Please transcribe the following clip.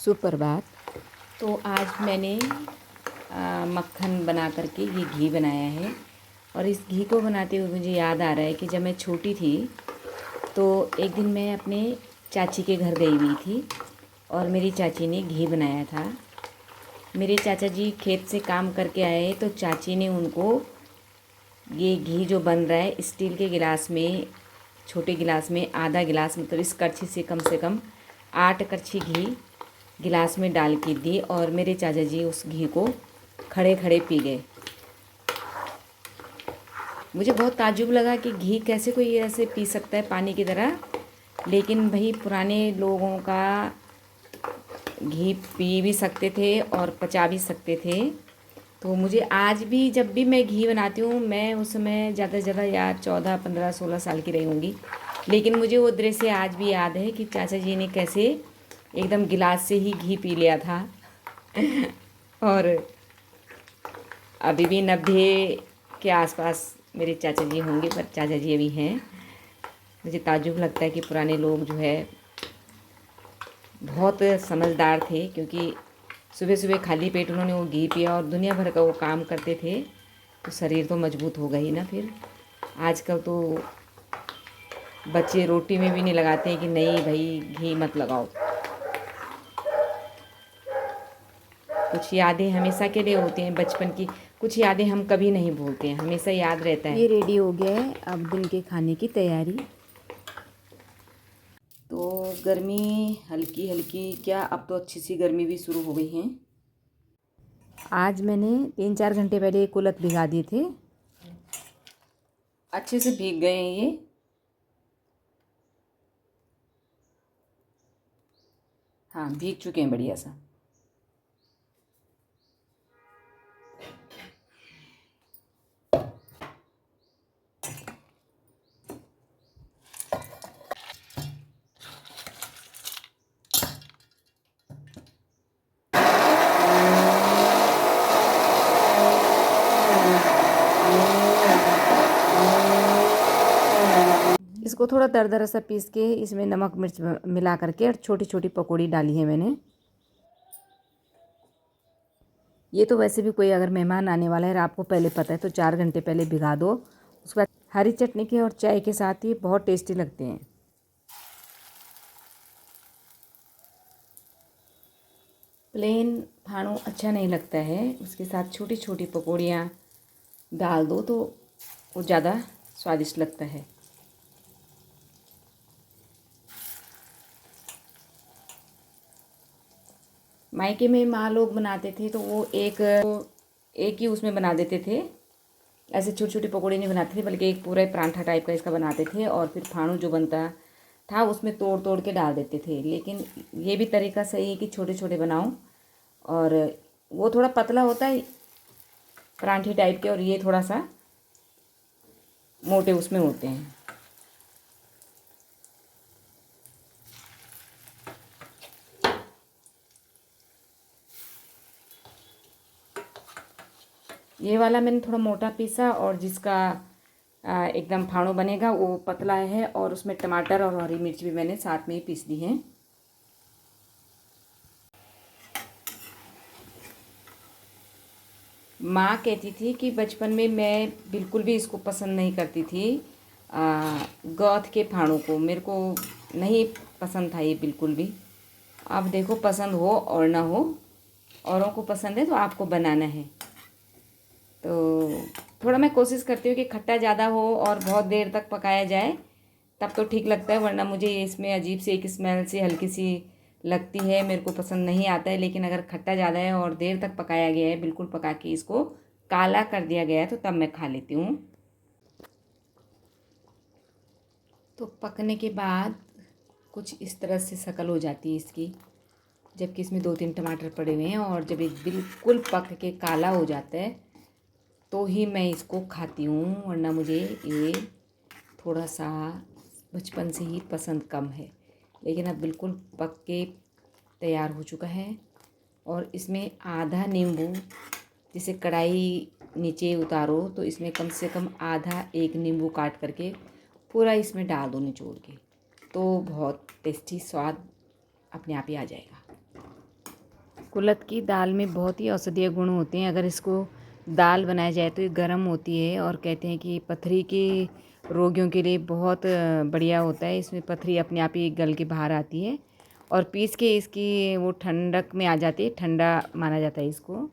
सुप्रभात। तो आज मैंने मक्खन बना करके ये घी बनाया है। और इस घी को बनाते हुए मुझे याद आ रहा है कि जब मैं छोटी थी तो एक दिन मैं अपने चाची के घर गई हुई थी और मेरी चाची ने घी बनाया था। मेरे चाचा जी खेत से काम करके आए तो चाची ने उनको ये घी जो बन रहा है स्टील के गिलास में, छोटे गिलास में आधा गिलास, मतलब इस कड़छी से कम 8 कड़छी घी गिलास में डाल के दी और मेरे चाचा जी उस घी को खड़े खड़े पी गए। मुझे बहुत ताज्जुब लगा कि घी कैसे कोई ऐसे पी सकता है पानी की तरह, लेकिन भाई पुराने लोगों का घी पी भी सकते थे और पचा भी सकते थे। तो मुझे आज भी जब भी मैं घी बनाती हूँ, मैं उस समय ज़्यादा से ज़्यादा यार 14 15 16 साल की रही होंगी, लेकिन मुझे वो दृश्य आज भी याद है कि चाचा जी ने कैसे एकदम गिलास से ही घी पी लिया था। और अभी भी 90 के आसपास मेरे चाचा जी होंगे, पर चाचा जी अभी हैं। मुझे ताज्जुब लगता है कि पुराने लोग जो है बहुत समझदार थे, क्योंकि सुबह सुबह खाली पेट उन्होंने वो घी पिया और दुनिया भर का वो काम करते थे, तो शरीर तो मजबूत होगा ही ना। फिर आजकल तो बच्चे रोटी में भी नहीं लगाते हैं कि नहीं भाई घी मत लगाओ। कुछ यादें हमेशा के लिए होती हैं बचपन की, कुछ यादें हम कभी नहीं भूलते हैं, हमेशा याद रहता है। ये रेडी हो गया है, अब दिन के खाने की तैयारी। तो गर्मी हल्की हल्की, क्या अब तो अच्छी सी गर्मी भी शुरू हो गई है। आज मैंने 3-4 घंटे पहले कुलत भिगा दिए थे। अच्छे से भीग गए हैं ये। हाँ, भीग चुके हैं बढ़िया सा। इसको थोड़ा दरदरा सा पीस के इसमें नमक मिर्च मिला करके और छोटी छोटी पकौड़ी डाली है मैंने। ये तो वैसे भी कोई अगर मेहमान आने वाला है और आपको पहले पता है तो 4 घंटे पहले भिगा दो। उसके बाद हरी चटनी के और चाय के साथ ही बहुत टेस्टी लगते हैं। प्लेन फाड़ो अच्छा नहीं लगता है, उसके साथ छोटी छोटी पकौड़ियाँ डाल दो तो वो ज़्यादा स्वादिष्ट लगता है। मायके में माँ लोग बनाते थे तो वो एक ही उसमें बना देते थे, ऐसे छोटी छोटी पकौड़ी नहीं बनाते थे, बल्कि एक पूरा परांठा टाइप का इसका बनाते थे और फिर फाड़ू जो बनता था उसमें तोड़ तोड़ के डाल देते थे। लेकिन ये भी तरीका सही है कि छोटे छोटे बनाओ, और वो थोड़ा पतला होता है परांठे टाइप के और ये थोड़ा सा मोटे उसमें होते हैं। ये वाला मैंने थोड़ा मोटा पीसा और जिसका एकदम फाड़ो बनेगा वो पतला है, और उसमें टमाटर और हरी मिर्च भी मैंने साथ में ही पीस दी हैं। माँ कहती थी कि बचपन में मैं बिल्कुल भी इसको पसंद नहीं करती थी, गौथ के फाड़ों को मेरे को नहीं पसंद था ये बिल्कुल भी। अब देखो, पसंद हो और ना हो, औरों को पसंद है तो आपको बनाना है। तो थोड़ा मैं कोशिश करती हूँ कि खट्टा ज़्यादा हो और बहुत देर तक पकाया जाए तब तो ठीक लगता है, वरना मुझे इसमें अजीब सी एक स्मेल सी हल्की सी लगती है, मेरे को पसंद नहीं आता है। लेकिन अगर खट्टा ज़्यादा है और देर तक पकाया गया है, बिल्कुल पका के इसको काला कर दिया गया है, तो तब मैं खा लेती हूँ। तो पकने के बाद कुछ इस तरह से शक्ल हो जाती है इसकी, जबकि इसमें 2-3 टमाटर पड़े हुए हैं। और जब ये बिल्कुल पक के काला हो जाता है तो ही मैं इसको खाती हूँ, वरना मुझे ये थोड़ा सा बचपन से ही पसंद कम है। लेकिन अब बिल्कुल पक के तैयार हो चुका है और इसमें आधा नींबू, जिसे कढ़ाई नीचे उतारो तो इसमें कम से कम आधा एक नींबू काट करके पूरा इसमें डाल दो निचोड़ के, तो बहुत टेस्टी स्वाद अपने आप ही आ जाएगा। कुल्थ की दाल में बहुत ही औषधीय गुण होते हैं। अगर इसको दाल बनाया जाए तो ये गर्म होती है और कहते हैं कि पथरी के रोगियों के लिए बहुत बढ़िया होता है। इसमें पथरी अपने आप ही गल के बाहर आती है और पीस के इसकी वो ठंडक में आ जाती है, ठंडा माना जाता है इसको।